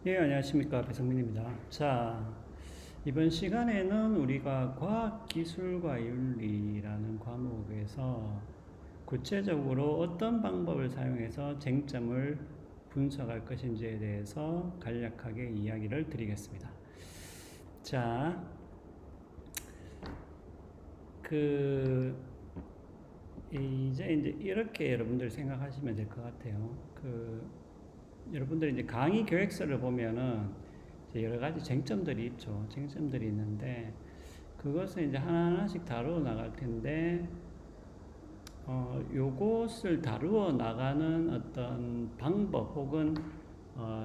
예, 안녕하십니까. 배성민입니다. 자, 이번 시간에는 우리가 과학기술과 윤리라는 과목에서 구체적으로 어떤 방법을 사용해서 쟁점을 분석할 것인지에 대해서 간략하게 이야기를 드리겠습니다. 자, 그, 이제 이렇게 여러분들 생각하시면 될 것 같아요. 여러분들이 이제 강의 계획서를 보면은 이제 여러 가지 쟁점들이 있죠. 쟁점들이 있는데 그것을 이제 하나하나씩 다루어 나갈 텐데 요것을 다루어 나가는 어떤 방법 혹은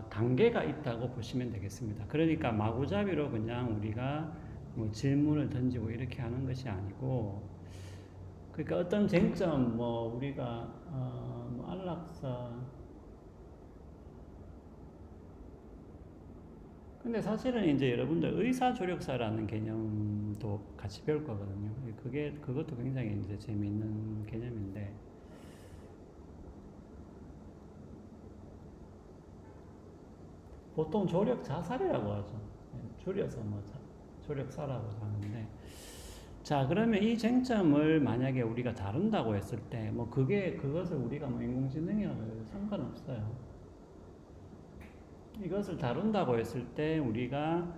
단계가 있다고 보시면 되겠습니다. 그러니까 마구잡이로 그냥 우리가 뭐 질문을 던지고 이렇게 하는 것이 아니고, 그러니까 어떤 쟁점, 뭐 우리가 뭐 안락사. 근데 사실은 이제 여러분들 의사조력사라는 개념도 같이 배울 거거든요. 그것도 굉장히 이제 재미있는 개념인데, 보통 조력 자살이라고 하죠. 줄여서 뭐 조력사라고 하는데, 자, 그러면 이 쟁점을 만약에 우리가 다룬다고 했을 때, 뭐 그것을 우리가 뭐 인공지능이라고 해도 상관없어요. 이것을 다룬다고 했을 때 우리가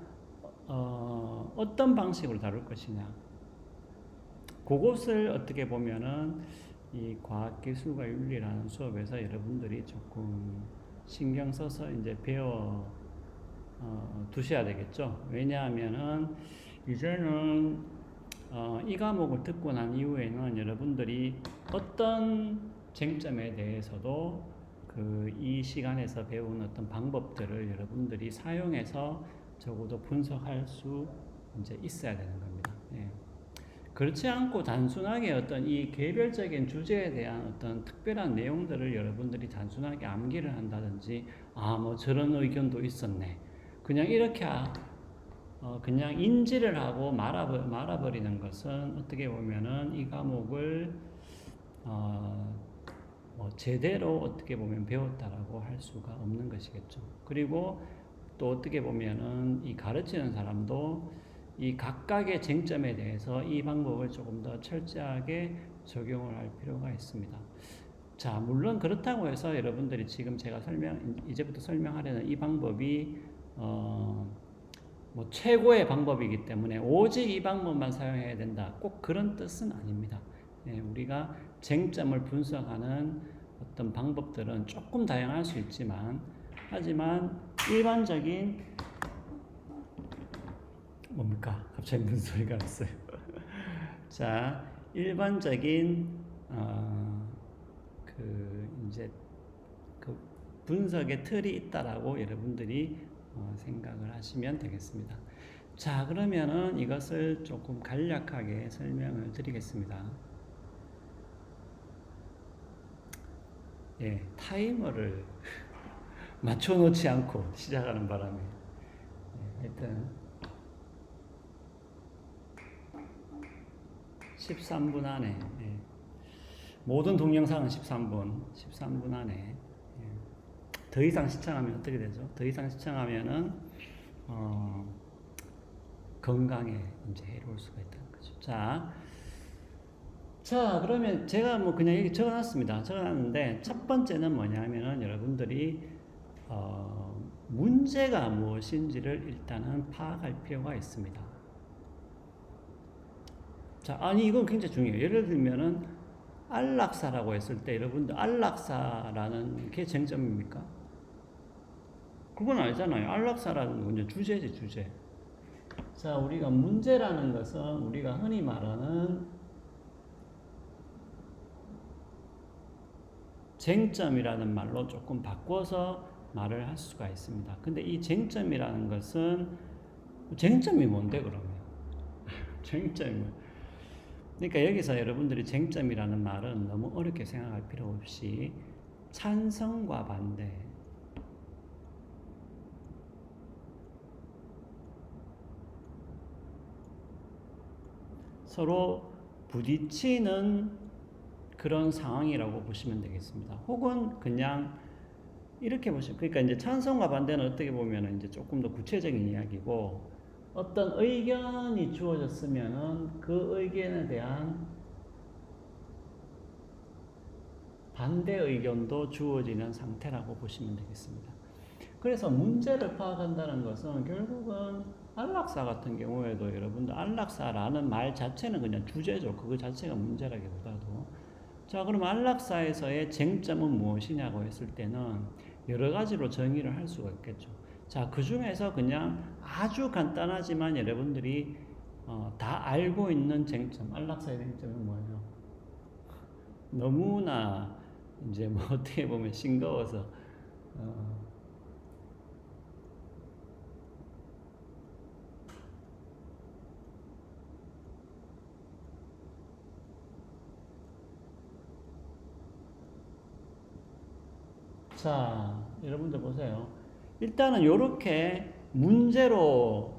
어떤 방식으로 다룰 것이냐. 그것을 어떻게 보면은 이 과학기술과 윤리라는 수업에서 여러분들이 조금 신경 써서 이제 배워 두셔야 되겠죠. 왜냐하면은 이제는 이 과목을 듣고 난 이후에는 여러분들이 어떤 쟁점에 대해서도 이 시간에서 배운 어떤 방법들을 여러분들이 사용해서 적어도 분석할 수 이제 있어야 되는 겁니다. 예. 그렇지 않고 단순하게 어떤 이 개별적인 주제에 대한 어떤 특별한 내용들을 여러분들이 단순하게 암기를 한다든지, 뭐 저런 의견도 있었네. 그냥 이렇게 그냥 인지를 하고 말아버리는 것은 어떻게 보면은 이 과목을 뭐 제대로 어떻게 보면 배웠다라고 할 수가 없는 것이겠죠. 그리고 또 어떻게 보면은 이 가르치는 사람도 이 각각의 쟁점에 대해서 이 방법을 조금 더 철저하게 적용을 할 필요가 있습니다. 자, 물론 그렇다고 해서 여러분들이 지금 제가 이제부터 설명하려는 이 방법이 뭐 최고의 방법이기 때문에 오직 이 방법만 사용해야 된다. 꼭 그런 뜻은 아닙니다. 우리가 쟁점을 분석하는 어떤 방법들은 조금 다양할 수 있지만, 하지만 일반적인 뭡니까? 갑자기 무슨 소리가 났어요. 자, 일반적인 이제 그 분석의 틀이 있다라고 여러분들이 생각을 하시면 되겠습니다. 자, 그러면은 이것을 조금 간략하게 설명을 드리겠습니다. 예, 타이머를 맞춰놓지 않고 시작하는 바람에 하여튼 13분 안에, 모든 동영상은 13분 안에, 더 이상 시청하면 어떻게 되죠? 더 이상 시청하면은 건강에 이제 해로울 수가 있다는 거죠. 자, 그러면 제가 뭐 그냥 여기 적어놨습니다. 적어놨는데 첫 번째는 뭐냐면은 여러분들이 문제가 무엇인지를 일단은 파악할 필요가 있습니다. 자, 아니 이건 굉장히 중요해요. 예를 들면은 안락사라고 했을 때 여러분들 안락사라는 게 쟁점입니까? 그건 아니잖아요. 안락사라는 건 이제 주제지, 주제. 자, 우리가 문제라는 것은 우리가 흔히 말하는 쟁점이라는 말로 조금 바꿔서 말을 할 수가 있습니다. 근데 이 쟁점이라는 것은 쟁점이 뭔데 그러면? 쟁점이 그러니까 여기서 여러분들이 쟁점이라는 말은 너무 어렵게 생각할 필요 없이 찬성과 반대, 서로 부딪히는 그런 상황이라고 보시면 되겠습니다. 혹은 그냥 이렇게 보시면, 그러니까 이제 찬성과 반대는 어떻게 보면은 이제 조금 더 구체적인 이야기고, 어떤 의견이 주어졌으면은 그 의견에 대한 반대 의견도 주어지는 상태라고 보시면 되겠습니다. 그래서 문제를 파악한다는 것은 결국은 안락사 같은 경우에도 여러분들 안락사라는 말 자체는 그냥 주제죠. 그거 자체가 문제라기보다도. 자, 그럼 안락사에서의 쟁점은 무엇이냐고 했을 때는 여러 가지로 정의를 할 수가 있겠죠. 자, 그 중에서 그냥 아주 간단하지만 여러분들이 다 알고 있는 쟁점, 안락사의 쟁점은 뭐예요? 너무나 이제 뭐 어떻게 보면 싱거워서 어, 자, 여러분들 보세요. 일단은 이렇게 문제로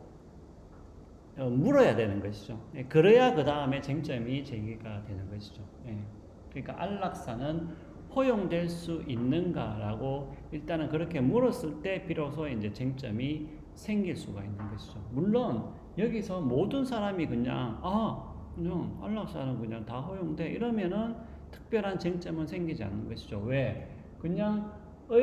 물어야 되는 것이죠. 예, 그래야 그 다음에 쟁점이 제기가 되는 것이죠. 예. 그러니까 안락사는 허용될 수 있는가라고 일단은 그렇게 물었을 때 비로소 이제 쟁점이 생길 수가 있는 것이죠. 물론 여기서 모든 사람이 그냥 안락사는 그냥 다 허용돼 이러면은 특별한 쟁점은 생기지 않는 것이죠. 왜? 그냥